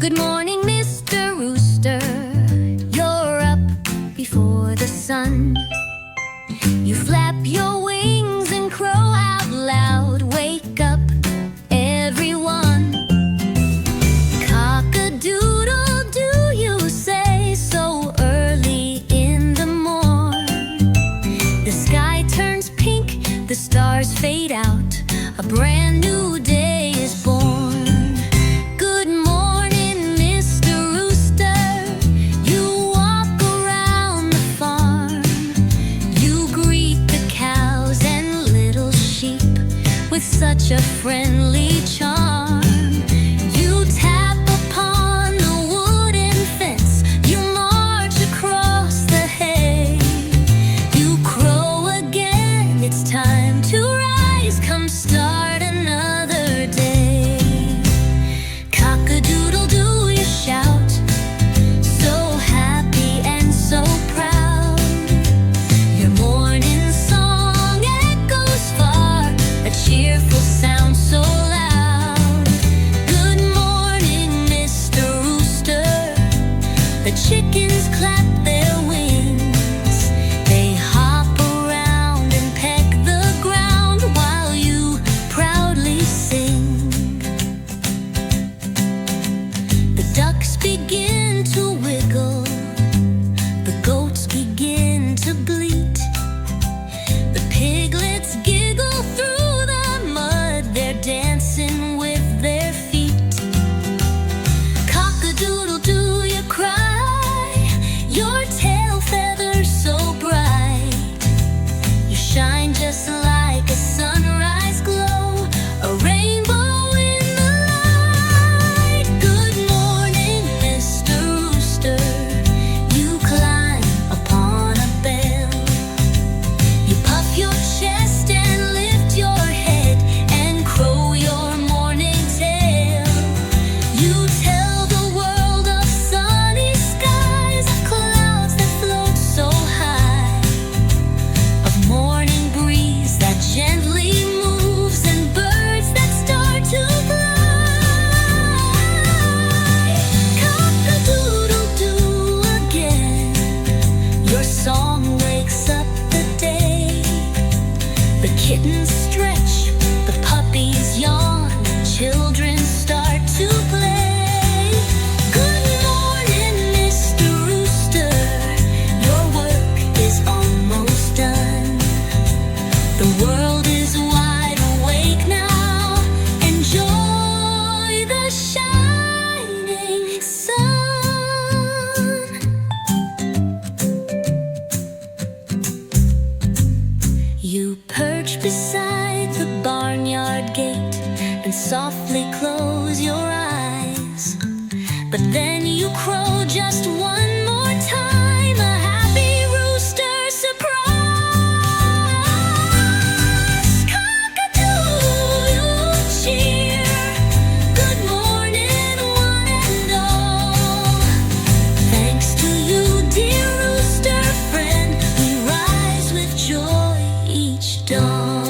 Good morning, Mr. Rooster. You're up before the sun. You flap your wings and crow out loud. Wake up, everyone. Cock-a-doodle do you say so early in the morn? The sky turns pink, the stars fade out. A brand new day is born. Good morning, Mr. Rooster. You walk around the farm. You greet the cows and little sheep with such a friendly charm. You tap upon the wooden fence. You march across the hay. You crow again. It's time to rise. Come start another day. Cock-a-doodle-doo, you shout, so happy and so proud. Your morning song echoes far, a cheerful sound so loud. Good morning, Mr. Rooster. The chickens clap their wings. They hop around and peck the ground while you proudly sing. The ducks begin to wiggle. The goats begin to bleat. The piglets giggle through the mud. They're dancing with their feet. Cock-a-doodle-doo, you cry. Your tail feathers so bright. You shine just like a sunrise glow, a rainbow in the light. Good morning, Mr. Rooster. You climb upon a bell. You puff your chest and lift your head and crow your morning tale. You tell the world of sunny skies, of clouds that float so high, of morning breeze that gently moves and birds that start to fly. Cock-a-doodle-doo again. Your song wakes up the day. The kittens stretch, the puppies yawn, children start to play. Good morning, Mr. Rooster. Your work is almost done. The world is wide awake now. Enjoy the shining sun. You perch beside the barnyard gate and softly close your eyes. But then you crow just one more time, a happy rooster surprise. Cock-a-doodle cheer. Good morning, one and all. Thanks to you, dear rooster friend, we rise with joy each dawn.